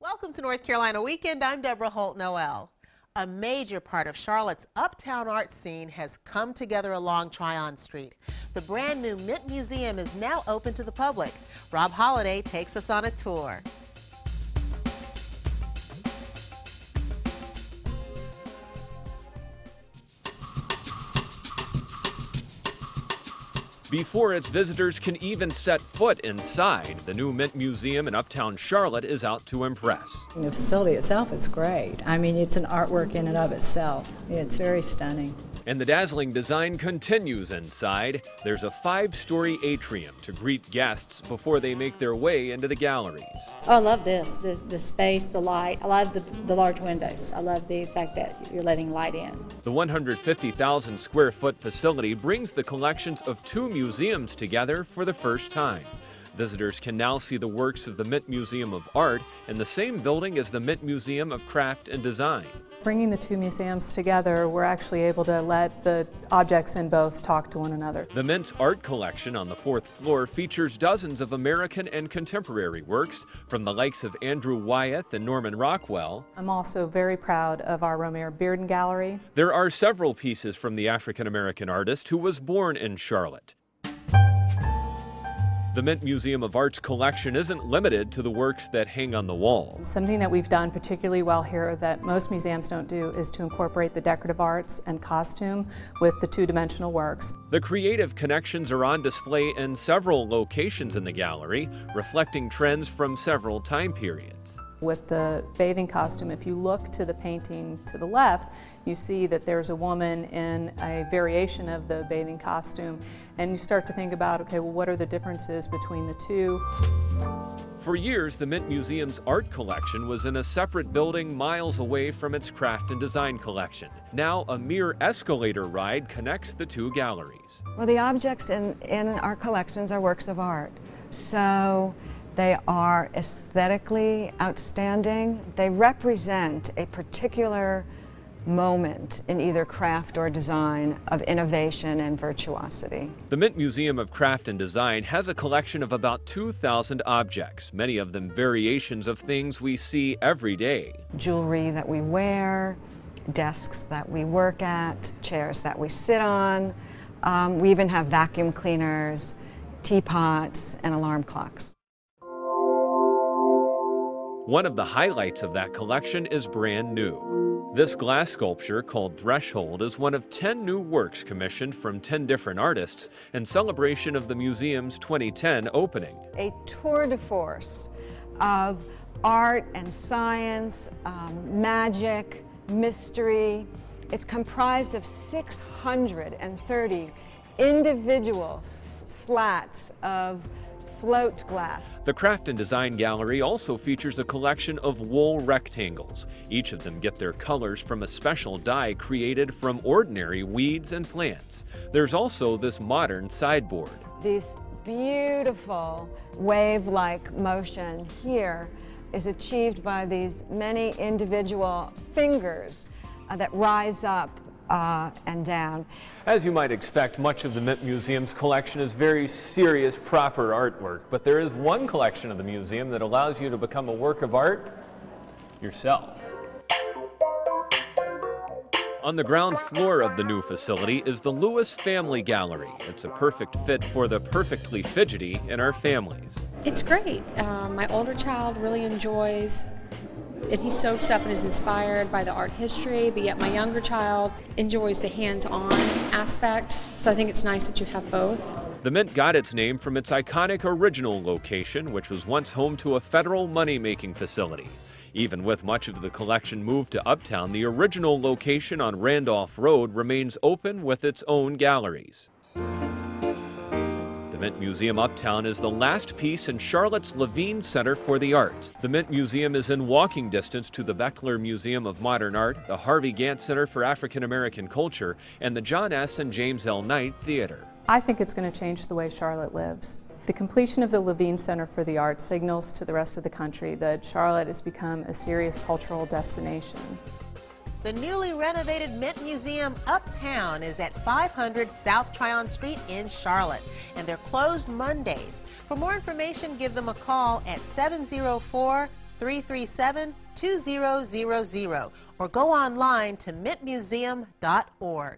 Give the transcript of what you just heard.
Welcome to North Carolina Weekend. I'm Deborah Holt-Noel. A major part of Charlotte's uptown art scene has come together along Tryon Street. The brand new Mint Museum is now open to the public. Rob Holliday takes us on a tour. Before its visitors can even set foot inside, the new Mint Museum in Uptown Charlotte is out to impress. The facility itself is great. I mean, it's an artwork in and of itself. It's very stunning. And the dazzling design continues inside. There's a 5-story atrium to greet guests before they make their way into the galleries. Oh, I love this, the space, the light. I love the large windows. I love the fact that you're letting light in. The 150,000 square foot facility brings the collections of 2 museums together for the first time. Visitors can now see the works of the Mint Museum of Art in the same building as the Mint Museum of Craft and Design. Bringing the 2 museums together, we're actually able to let the objects in both talk to one another. The Mint's art collection on the 4th floor features dozens of American and contemporary works from the likes of Andrew Wyeth and Norman Rockwell. I'm also very proud of our Romare Bearden Gallery. There are several pieces from the African-American artist who was born in Charlotte. The Mint Museum of Art's collection isn't limited to the works that hang on the wall. Something that we've done particularly well here that most museums don't do is to incorporate the decorative arts and costume with the 2-dimensional works. The creative connections are on display in several locations in the gallery, reflecting trends from several time periods. With the bathing costume, if you look to the painting to the left, you see that there's a woman in a variation of the bathing costume, and you start to think about, okay, well, what are the differences between the two? For years, the Mint Museum's art collection was in a separate building miles away from its craft and design collection. Now, a mere escalator ride connects the 2 galleries. Well, the objects in our collections are works of art, so they are aesthetically outstanding. They represent a particular moment in either craft or design of innovation and virtuosity. The Mint Museum of Craft and Design has a collection of about 2,000 objects, many of them variations of things we see every day. Jewelry that we wear, desks that we work at, chairs that we sit on. We even have vacuum cleaners, teapots, and alarm clocks. One of the highlights of that collection is brand new. This glass sculpture, called Threshold, is one of 10 new works commissioned from 10 different artists in celebration of the museum's 2010 opening. A tour de force of art and science, magic, mystery. It's comprised of 630 individual slats of float glass. The Craft and Design Gallery also features a collection of wool rectangles. Each of them get their colors from a special dye created from ordinary weeds and plants. There's also this modern sideboard. This beautiful wave-like motion here is achieved by these many individual fingers that rise up and down. As you might expect, much of the Mint Museum's collection is very serious, proper artwork, but there is one collection of the museum that allows you to become a work of art yourself. On the ground floor of the new facility is the Lewis Family Gallery. It's a perfect fit for the perfectly fidgety in our families. It's great. My older child really enjoys and he soaks up and is inspired by the art history, but yet my younger child enjoys the hands-on aspect, so I think it's nice that you have both. The Mint got its name from its iconic original location, which was once home to a federal money-making facility. Even with much of the collection moved to Uptown, the original location on Randolph Road remains open with its own galleries. The Mint Museum Uptown is the last piece in Charlotte's Levine Center for the Arts. The Mint Museum is in walking distance to the Beckler Museum of Modern Art, the Harvey Gantt Center for African American Culture, and the John S. and James L. Knight Theater. I think it's going to change the way Charlotte lives. The completion of the Levine Center for the Arts signals to the rest of the country that Charlotte has become a serious cultural destination. The newly renovated Mint Museum Uptown is at 500 South Tryon Street in Charlotte, and they're closed Mondays. For more information, give them a call at 704 888-337-2000 or go online to mintmuseum.org.